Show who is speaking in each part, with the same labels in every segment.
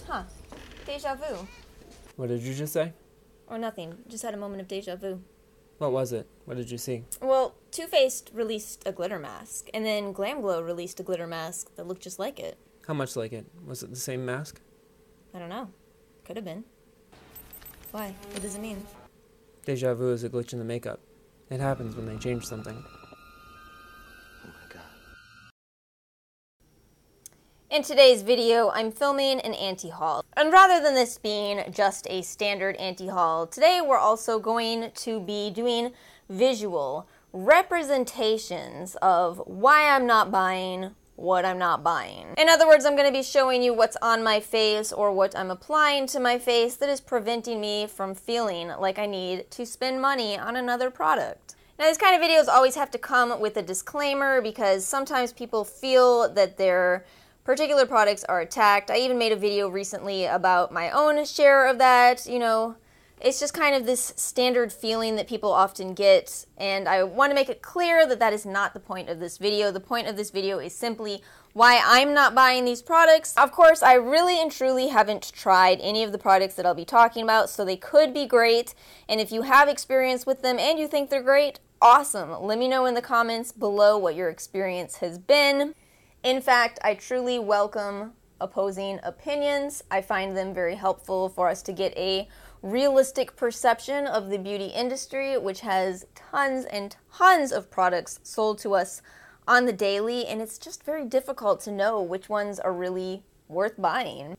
Speaker 1: Huh. Deja vu.
Speaker 2: What did you just say?
Speaker 1: Or nothing. Just had a moment of deja vu.
Speaker 2: What was it? What did you see?
Speaker 1: Well, Too Faced released a glitter mask, and then Glamglow released a glitter mask that looked just like it.
Speaker 2: How much like it? Was it the same mask?
Speaker 1: I don't know. Could have been. Why? What does it mean?
Speaker 2: Deja vu is a glitch in the makeup. It happens when they change something.
Speaker 3: Oh my god.
Speaker 1: In today's video, I'm filming an anti-haul. And rather than this being just a standard anti-haul, today we're also going to be doing visual representations of why I'm not buying what I'm not buying. In other words, I'm going to be showing you what's on my face or what I'm applying to my face that is preventing me from feeling like I need to spend money on another product. Now, these kind of videos always have to come with a disclaimer because sometimes people feel that their particular products are attacked. I even made a video recently about my own share of that. You know, it's just kind of this standard feeling that people often get, and I want to make it clear that that is not the point of this video. The point of this video is simply why I'm not buying these products. Of course, I really and truly haven't tried any of the products that I'll be talking about, so they could be great, and if you have experience with them and you think they're great, awesome. Let me know in the comments below what your experience has been. In fact, I truly welcome opposing opinions. I find them very helpful for us to get a realistic perception of the beauty industry, which has tons and tons of products sold to us on the daily, and it's just very difficult to know which ones are really worth buying.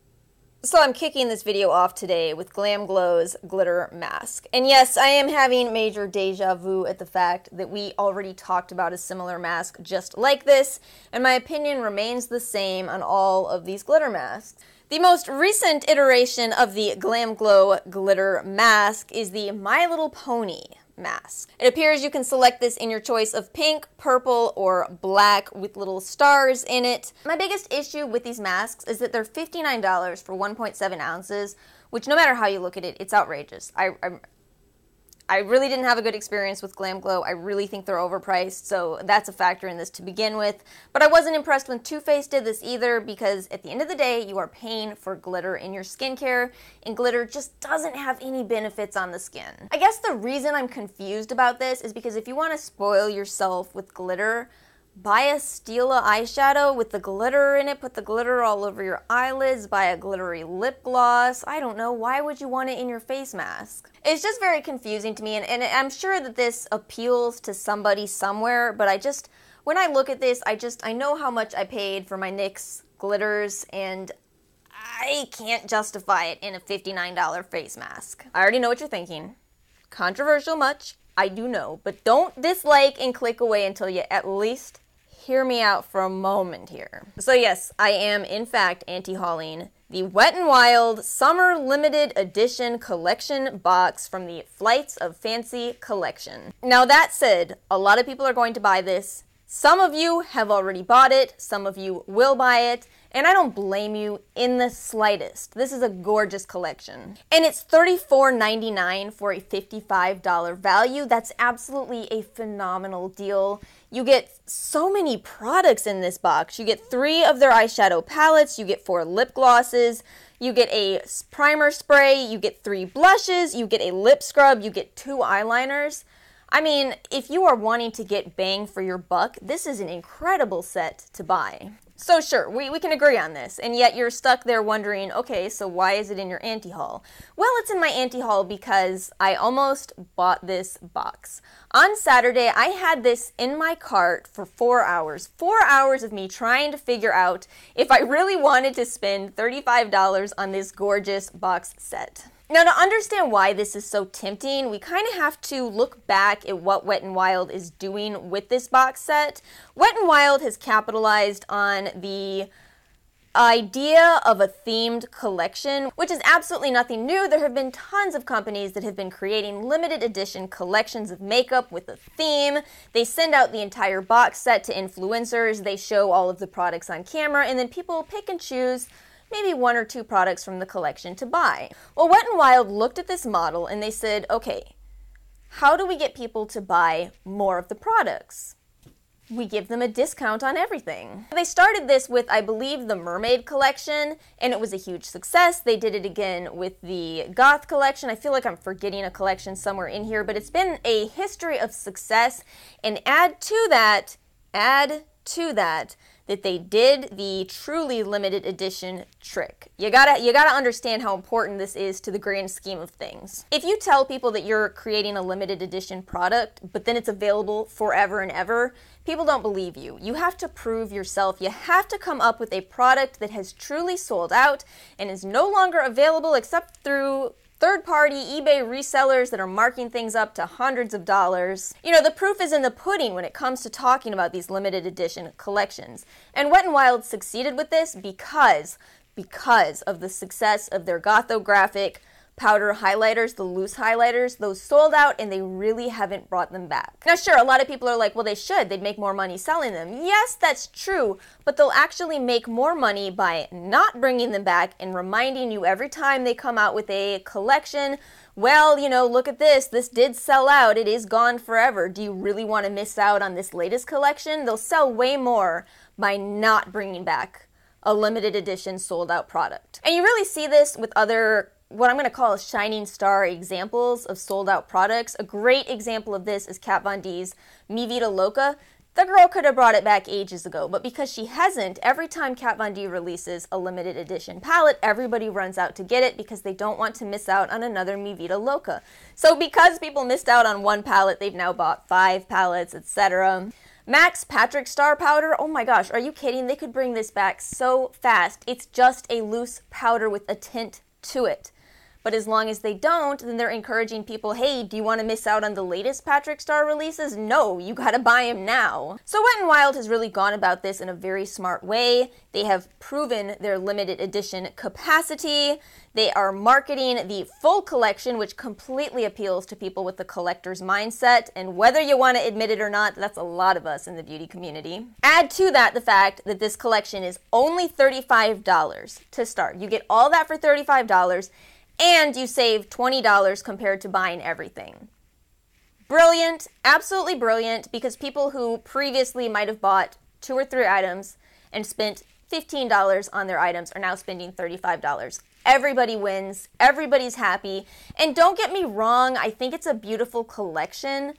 Speaker 1: So I'm kicking this video off today with Glamglow's glitter mask. And yes, I am having major deja vu at the fact that we already talked about a similar mask just like this, and my opinion remains the same on all of these glitter masks. The most recent iteration of the Glamglow glitter mask is the My Little Pony mask. It appears you can select this in your choice of pink, purple, or black with little stars in it. My biggest issue with these masks is that they're $59 for 1.7 ounces, which no matter how you look at it, it's outrageous. I really didn't have a good experience with Glamglow. I really think they're overpriced, so that's a factor in this to begin with. But I wasn't impressed when Too Faced did this either, because at the end of the day, you are paying for glitter in your skincare, and glitter just doesn't have any benefits on the skin. I guess the reason I'm confused about this is because if you want to spoil yourself with glitter, buy a Stila eyeshadow with the glitter in it, put the glitter all over your eyelids, buy a glittery lip gloss. I don't know, why would you want it in your face mask? It's just very confusing to me, and I'm sure that this appeals to somebody somewhere, but when I look at this, I know how much I paid for my NYX glitters, and I can't justify it in a $59 face mask. I already know what you're thinking. Controversial much, I do know, but don't dislike and click away until you at least hear me out for a moment here. So yes, I am in fact anti-hauling the Wet n Wild Summer Limited Edition Collection box from the Flights of Fancy collection. Now that said, a lot of people are going to buy this. Some of you have already bought it, some of you will buy it, and I don't blame you in the slightest. This is a gorgeous collection. And it's $34.99 for a $55 value. That's absolutely a phenomenal deal. You get so many products in this box. You get 3 of their eyeshadow palettes, you get 4 lip glosses, you get a primer spray, you get 3 blushes, you get a lip scrub, you get 2 eyeliners. I mean, if you are wanting to get bang for your buck, this is an incredible set to buy. So sure, we can agree on this, and yet you're stuck there wondering, okay, so why is it in your anti-haul? Well, it's in my anti-haul because I almost bought this box. On Saturday, I had this in my cart for 4 hours. 4 hours of me trying to figure out if I really wanted to spend $35 on this gorgeous box set. Now, to understand why this is so tempting, we kind of have to look back at what Wet n Wild is doing with this box set. Wet n Wild has capitalized on the idea of a themed collection, which is absolutely nothing new. There have been tons of companies that have been creating limited edition collections of makeup with a theme. They send out the entire box set to influencers, they show all of the products on camera, and then people pick and choose maybe 1 or 2 products from the collection to buy. Well, Wet n Wild looked at this model and they said, okay, how do we get people to buy more of the products? we give them a discount on everything. They started this with, I believe, the Mermaid collection, and it was a huge success. They did it again with the Goth collection. I feel like I'm forgetting a collection somewhere in here, but it's been a history of success. And add to that, that they did the truly limited edition trick. You gotta understand how important this is to the grand scheme of things. If you tell people that you're creating a limited edition product, but then it's available forever and ever, people don't believe you. You have to prove yourself. You have to come up with a product that has truly sold out and is no longer available except through third-party eBay resellers that are marking things up to hundreds of dollars. You know, the proof is in the pudding when it comes to talking about these limited edition collections. And Wet n Wild succeeded with this because of the success of their gothographic powder highlighters, the loose highlighters. Those sold out and they really haven't brought them back. Now sure, a lot of people are like, well, they should. They'd make more money selling them. Yes, that's true, but they'll actually make more money by not bringing them back and reminding you every time they come out with a collection, well, you know, look at this. This did sell out. It is gone forever. Do you really want to miss out on this latest collection? They'll sell way more by not bringing back a limited edition sold out product. And you really see this with other, what I'm going to call shining star examples of sold out products. A great example of this is Kat Von D's Mi Vida Loca. The girl could have brought it back ages ago, but because she hasn't, every time Kat Von D releases a limited edition palette, everybody runs out to get it because they don't want to miss out on another Mi Vida Loca. So because people missed out on one palette, they've now bought 5 palettes, etc. MAC's Patrick Star powder, oh my gosh, are you kidding? They could bring this back so fast. It's just a loose powder with a tint to it. But as long as they don't, then they're encouraging people, hey, do you want to miss out on the latest Patrick Star releases? No, you gotta buy them now. So Wet n Wild has really gone about this in a very smart way. They have proven their limited edition capacity. They are marketing the full collection, which completely appeals to people with the collector's mindset. And whether you want to admit it or not, that's a lot of us in the beauty community. Add to that the fact that this collection is only $35 to start. You get all that for $35. And you save $20 compared to buying everything. Brilliant, absolutely brilliant, because people who previously might have bought 2 or 3 items and spent $15 on their items are now spending $35. Everybody wins, everybody's happy, and don't get me wrong, I think it's a beautiful collection.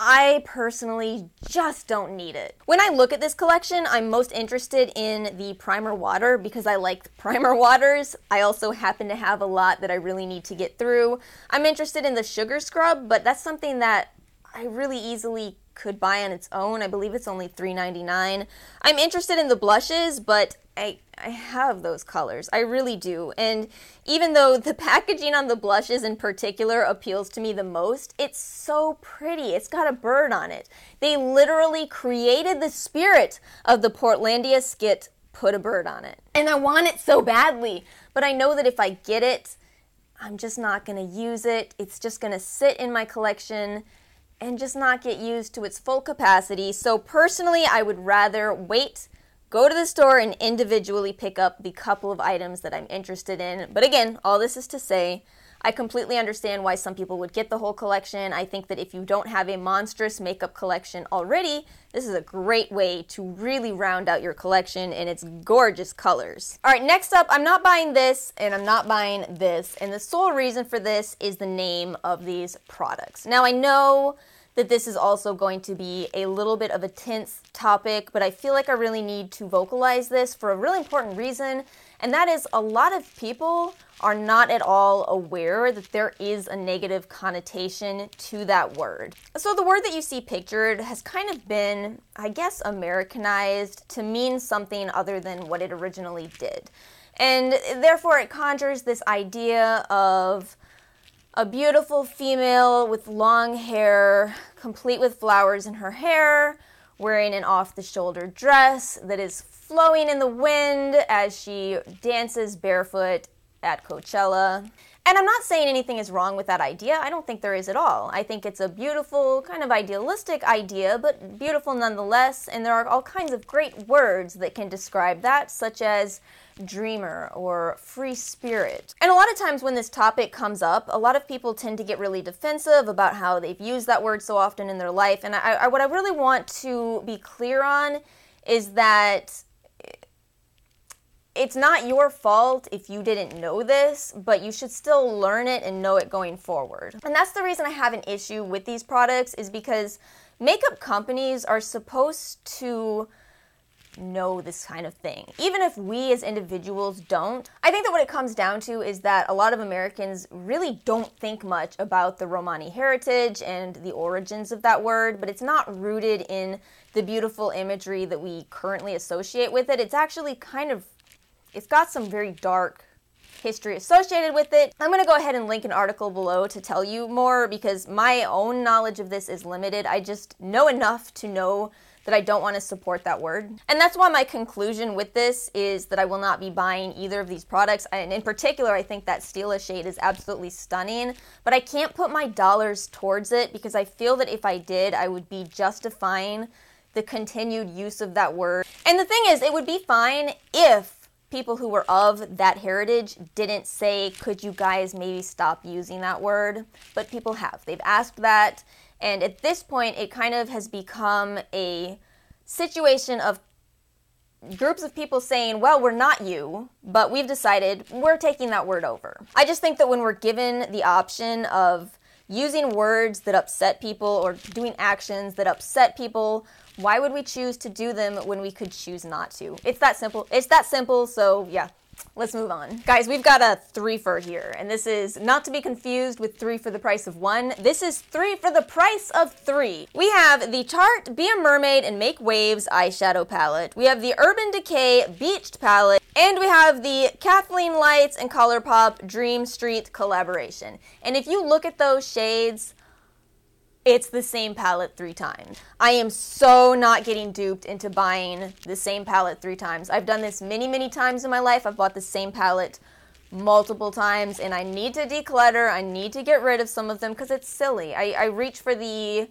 Speaker 1: I personally just don't need it. When I look at this collection, I'm most interested in the primer water because I like primer waters. I also happen to have a lot that I really need to get through. I'm interested in the sugar scrub, but that's something that I really easily could buy on its own. I believe it's only $3.99. I'm interested in the blushes, but I have those colors. I really do. And even though the packaging on the blushes in particular appeals to me the most, it's so pretty. It's got a bird on it. They literally created the spirit of the Portlandia skit, put a bird on it. And I want it so badly, but I know that if I get it, I'm just not going to use it. It's just going to sit in my collection and just not get used to its full capacity. So personally, I would rather wait, go to the store and individually pick up the couple of items that I'm interested in. But again, all this is to say, I completely understand why some people would get the whole collection. I think that if you don't have a monstrous makeup collection already, this is a great way to really round out your collection in its gorgeous colors. All right, next up, I'm not buying this and I'm not buying this. And the sole reason for this is the name of these products. Now, I know that this is also going to be a little bit of a tense topic, but I feel like I really need to vocalize this for a really important reason, and that is a lot of people are not at all aware that there is a negative connotation to that word. So the word that you see pictured has kind of been, I guess, Americanized to mean something other than what it originally did. And therefore it conjures this idea of a beautiful female with long hair, complete with flowers in her hair, wearing an off-the-shoulder dress that is flowing in the wind as she dances barefoot at Coachella. And I'm not saying anything is wrong with that idea. I don't think there is at all. I think it's a beautiful, kind of idealistic idea, but beautiful nonetheless, and there are all kinds of great words that can describe that, such as dreamer or free spirit. And a lot of times when this topic comes up, a lot of people tend to get really defensive about how they've used that word so often in their life, and what I really want to be clear on is that it's not your fault if you didn't know this, but you should still learn it and know it going forward. And that's the reason I have an issue with these products, is because makeup companies are supposed to know this kind of thing, even if we as individuals don't. I think that what it comes down to is that a lot of Americans really don't think much about the Romani heritage and the origins of that word, but it's not rooted in the beautiful imagery that we currently associate with it. It's actually it's got some very dark history associated with it. I'm going to go ahead and link an article below to tell you more, because my own knowledge of this is limited. I just know enough to know that I don't want to support that word. And that's why my conclusion with this is that I will not be buying either of these products. And in particular, I think that Stila shade is absolutely stunning, but I can't put my dollars towards it because I feel that if I did, I would be justifying the continued use of that word. And the thing is, it would be fine if people who were of that heritage didn't say, could you guys maybe stop using that word? But people have. They've asked that, and at this point, it kind of has become a situation of groups of people saying, well, we're not you, but we've decided we're taking that word over. I just think that when we're given the option of using words that upset people or doing actions that upset people, why would we choose to do them when we could choose not to? It's that simple. It's that simple, so yeah. Let's move on. Guys, we've got a three-fer here, and this is not to be confused with 3 for the price of 1. This is 3 for the price of 3. We have the Tarte Be a Mermaid and Make Waves eyeshadow palette. We have the Urban Decay Beached palette, and we have the Kathleen Lights and Colourpop Dream Street collaboration. And if you look at those shades, it's the same palette 3 times. I am so not getting duped into buying the same palette 3 times. I've done this many, many times in my life. I've bought the same palette multiple times, and I need to declutter. I need to get rid of some of them because it's silly. I reach for the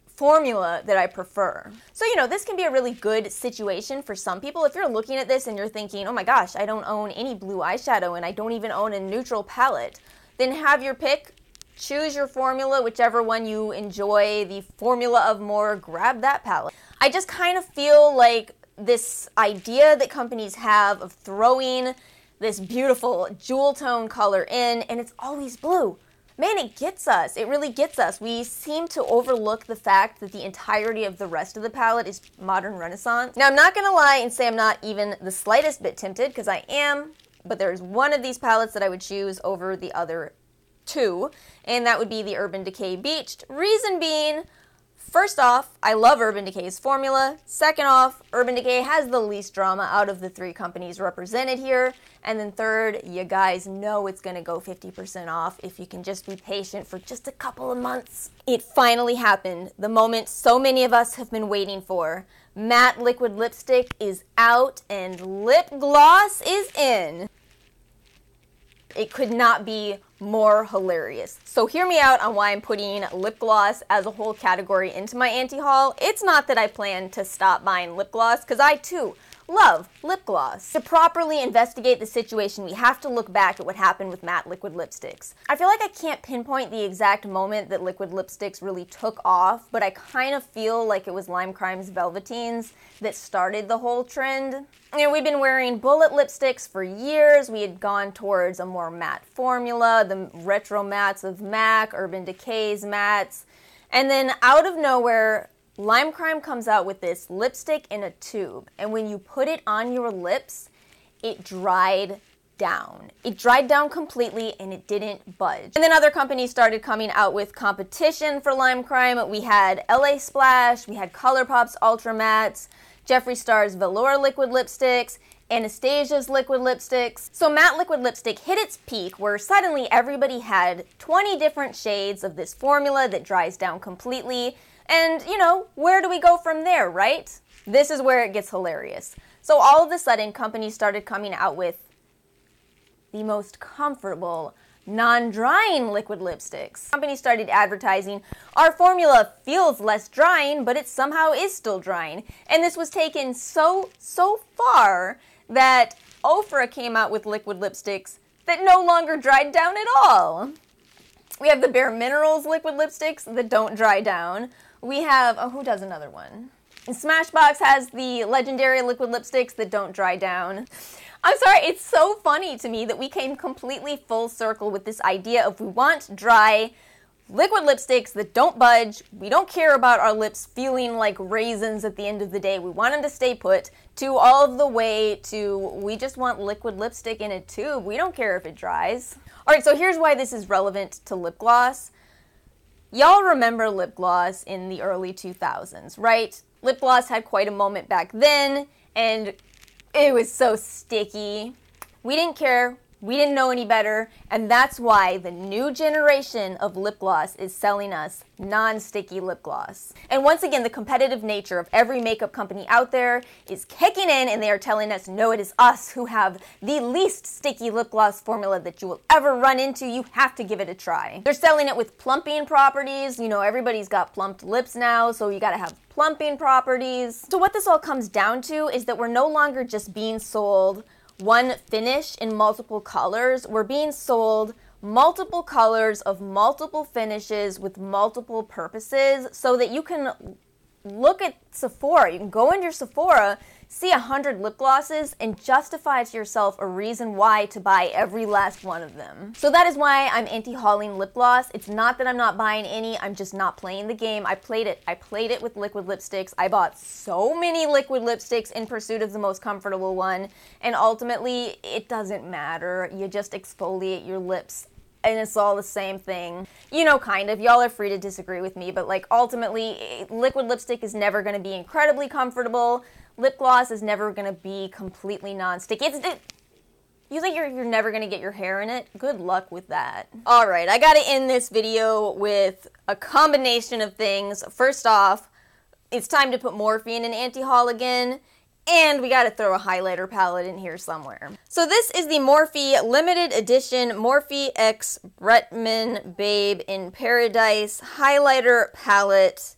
Speaker 1: formula that I prefer. So, you know, this can be a really good situation for some people. If you're looking at this and you're thinking, oh my gosh, I don't own any blue eyeshadow and I don't even own a neutral palette, then have your pick. Choose your formula, whichever one you enjoy the formula of more, grab that palette. I just kind of feel like this idea that companies have of throwing this beautiful jewel tone color in, and it's always blue. Man, it gets us. It really gets us. We seem to overlook the fact that the entirety of the rest of the palette is modern Renaissance. Now, I'm not going to lie and say I'm not even the slightest bit tempted, because I am, but there's one of these palettes that I would choose over the other 2, and that would be the Urban Decay Beached. Reason being, first off, I love Urban Decay's formula. Second off, Urban Decay has the least drama out of the 3 companies represented here. And then third, you guys know it's going to go 50% off if you can just be patient for just a couple of months. It finally happened, the moment so many of us have been waiting for. Matte liquid lipstick is out and lip gloss is in. It could not be more hilarious. So hear me out on why I'm putting lip gloss as a whole category into my anti-haul. It's not that I plan to stop buying lip gloss, because I too love lip gloss. To properly investigate the situation, we have to look back at what happened with matte liquid lipsticks. I feel like I can't pinpoint the exact moment that liquid lipsticks really took off, but I kind of feel like it was Lime Crime's Velveteens that started the whole trend. You know, we've been wearing bullet lipsticks for years. We had gone towards a more matte formula, the retro mattes of MAC, Urban Decay's mattes, and then out of nowhere, Lime Crime comes out with this lipstick in a tube, and when you put it on your lips, it dried down. It dried down completely, and it didn't budge. And then other companies started coming out with competition for Lime Crime. We had LA Splash, we had Colourpop's Ultra Mattes, Jeffree Star's Velour liquid lipsticks, Anastasia's liquid lipsticks. So matte liquid lipstick hit its peak where suddenly everybody had 20 different shades of this formula that dries down completely. And, you know, where do we go from there, right? This is where it gets hilarious. So all of a sudden, companies started coming out with the most comfortable, non-drying liquid lipsticks. The company started advertising, our formula feels less drying, but it somehow is still drying. And this was taken so far that Ofra came out with liquid lipsticks that no longer dried down at all. We have the Bare Minerals liquid lipsticks that don't dry down. We have, who does another one? And Smashbox has the legendary liquid lipsticks that don't dry down. I'm sorry, it's so funny to me that we came completely full circle with this idea of we want dry liquid lipsticks that don't budge. We don't care about our lips feeling like raisins at the end of the day. We want them to stay put, to all of the way to we just want liquid lipstick in a tube. We don't care if it dries. All right, so here's why this is relevant to lip gloss. Y'all remember lip gloss in the early 2000s, right? Lip gloss had quite a moment back then, and it was so sticky. We didn't care. We didn't know any better, and that's why the new generation of lip gloss is selling us non-sticky lip gloss. And once again, the competitive nature of every makeup company out there is kicking in, and they are telling us, no, it is us who have the least sticky lip gloss formula that you will ever run into. You have to give it a try. They're selling it with plumping properties. You know, everybody's got plumped lips now, so you gotta have plumping properties. So what this all comes down to is that we're no longer just being sold one finish in multiple colors. We're being sold multiple colors of multiple finishes with multiple purposes so that you can look at Sephora. You can go into your Sephora, see 100 lip glosses, and justify to yourself a reason why to buy every last one of them. So that is why I'm anti-hauling lip gloss. It's not that I'm not buying any, I'm just not playing the game. I played it with liquid lipsticks. I bought so many liquid lipsticks in pursuit of the most comfortable one, and ultimately, it doesn't matter. You just exfoliate your lips and it's all the same thing. You know, kind of. Y'all are free to disagree with me, but like ultimately, liquid lipstick is never going to be incredibly comfortable. Lip gloss is never going to be completely non-sticky. You think you're never going to get your hair in it? Good luck with that. Alright, I gotta end this video with a combination of things. First off, it's time to put Morphe in an anti-haul again. And we gotta throw a highlighter palette in here somewhere. So this is the Morphe limited edition Morphe X Bretman Babe in Paradise highlighter palette.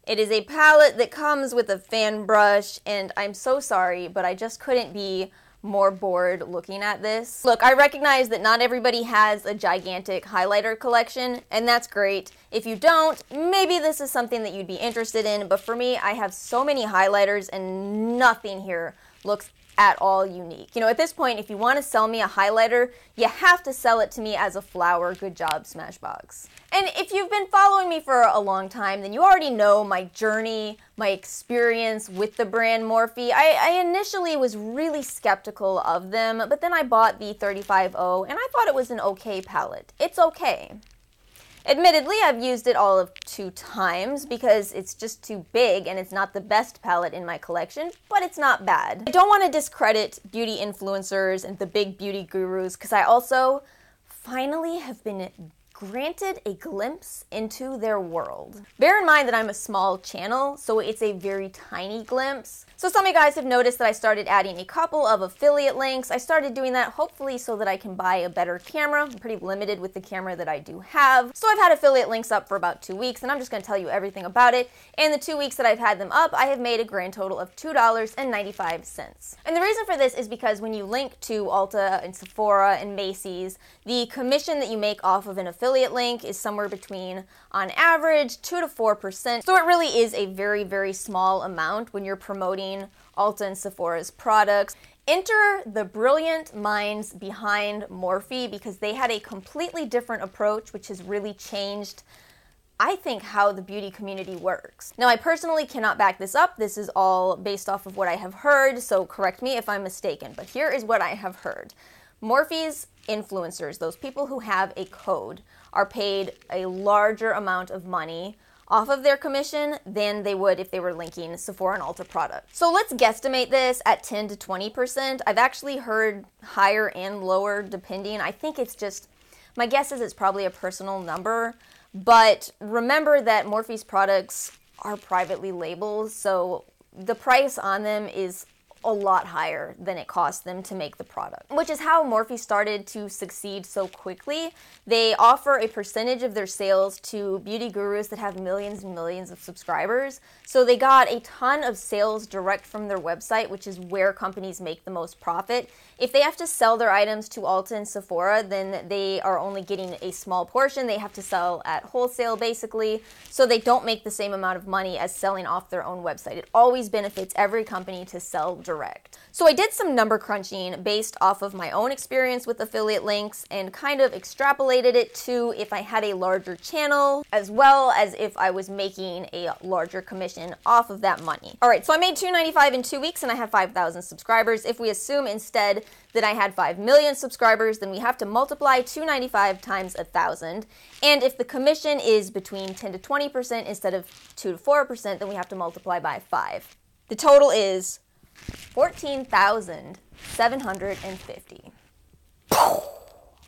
Speaker 1: It is a palette that comes with a fan brush, and I'm so sorry, but I just couldn't be more bored looking at this. Look, I recognize that not everybody has a gigantic highlighter collection, and that's great. If you don't, maybe this is something that you'd be interested in, but for me, I have so many highlighters and nothing here looks at all unique. You know, at this point, if you want to sell me a highlighter, you have to sell it to me as a flower. Good job, Smashbox. And if you've been following me for a long time, then you already know my journey, my experience with the brand Morphe. I initially was really skeptical of them, but then I bought the 35O, and I thought it was an okay palette. It's okay. Admittedly, I've used it all of 2 times because it's just too big and it's not the best palette in my collection, but it's not bad. I don't want to discredit beauty influencers and the big beauty gurus because I also finally have been granted a glimpse into their world. Bear in mind that I'm a small channel, so it's a very tiny glimpse. So some of you guys have noticed that I started adding a couple of affiliate links. I started doing that hopefully so that I can buy a better camera. I'm pretty limited with the camera that I do have. So I've had affiliate links up for about 2 weeks, and I'm just going to tell you everything about it. And the 2 weeks that I've had them up, I have made a grand total of $2.95. And the reason for this is because when you link to Ulta and Sephora and Macy's, the commission that you make off of an affiliate link is somewhere between, on average, 2 to 4%. So it really is a very, very small amount when you're promoting Ulta and Sephora's products. Enter the brilliant minds behind Morphe because they had a completely different approach, which has really changed, I think, how the beauty community works. Now, I personally cannot back this up. This is all based off of what I have heard, so correct me if I'm mistaken, but here is what I have heard. Morphe's influencers, those people who have a code, are paid a larger amount of money off of their commission than they would if they were linking Sephora and Ulta products. So let's guesstimate this at 10 to 20%. I've actually heard higher and lower depending. I think it's just, my guess is it's probably a personal number, but remember that Morphe's products are privately labeled, so the price on them is a lot higher than it cost them to make the product, which is how Morphe started to succeed so quickly. They offer a percentage of their sales to beauty gurus that have millions and millions of subscribers. So they got a ton of sales direct from their website, which is where companies make the most profit. If they have to sell their items to Ulta and Sephora, then they are only getting a small portion. They have to sell at wholesale, basically, so they don't make the same amount of money as selling off their own website. It always benefits every company to sell direct. So I did some number crunching based off of my own experience with affiliate links and kind of extrapolated it to if I had a larger channel, as well as if I was making a larger commission off of that money. All right, so I made $295 in 2 weeks and I have 5,000 subscribers. If we assume instead that I had 5 million subscribers, then we have to multiply $295 times 1,000. And if the commission is between 10 to 20% instead of 2 to 4%, then we have to multiply by 5. The total is $14,750.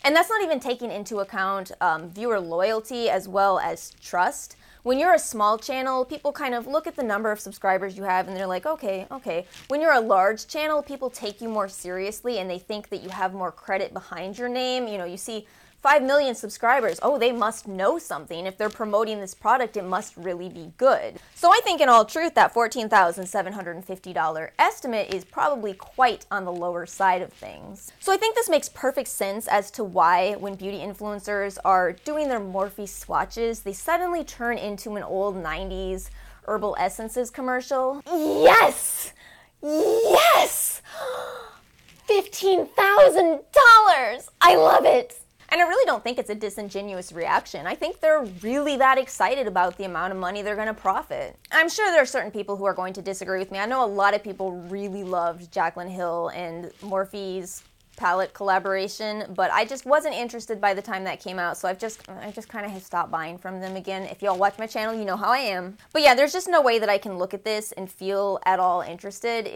Speaker 1: And that's not even taking into account viewer loyalty as well as trust. When you're a small channel, people kind of look at the number of subscribers you have and they're like, okay. When you're a large channel, people take you more seriously and they think that you have more credit behind your name. You know, you see 5 million subscribers. Oh, they must know something. If they're promoting this product, it must really be good. So I think in all truth, that $14,750 estimate is probably quite on the lower side of things. So I think this makes perfect sense as to why when beauty influencers are doing their Morphe swatches, they suddenly turn into an old 90s Herbal Essences commercial. Yes! Yes! $15,000! I love it! And I really don't think it's a disingenuous reaction. I think they're really that excited about the amount of money they're going to profit. I'm sure there are certain people who are going to disagree with me. I know a lot of people really loved Jaclyn Hill and Morphe's palette collaboration, but I just wasn't interested by the time that came out, so I just kind of have stopped buying from them again. If y'all watch my channel, you know how I am. But yeah, there's just no way that I can look at this and feel at all interested.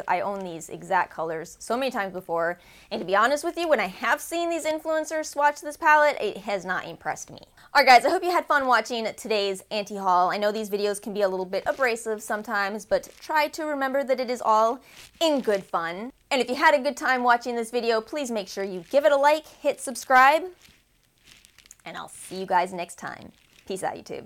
Speaker 1: I own these exact colors so many times before, and to be honest with you, when I have seen these influencers swatch this palette, it has not impressed me. Alright guys, I hope you had fun watching today's anti-haul. I know these videos can be a little bit abrasive sometimes, but try to remember that it is all in good fun. And if you had a good time watching this video, please make sure you give it a like, hit subscribe, and I'll see you guys next time. Peace out, YouTube.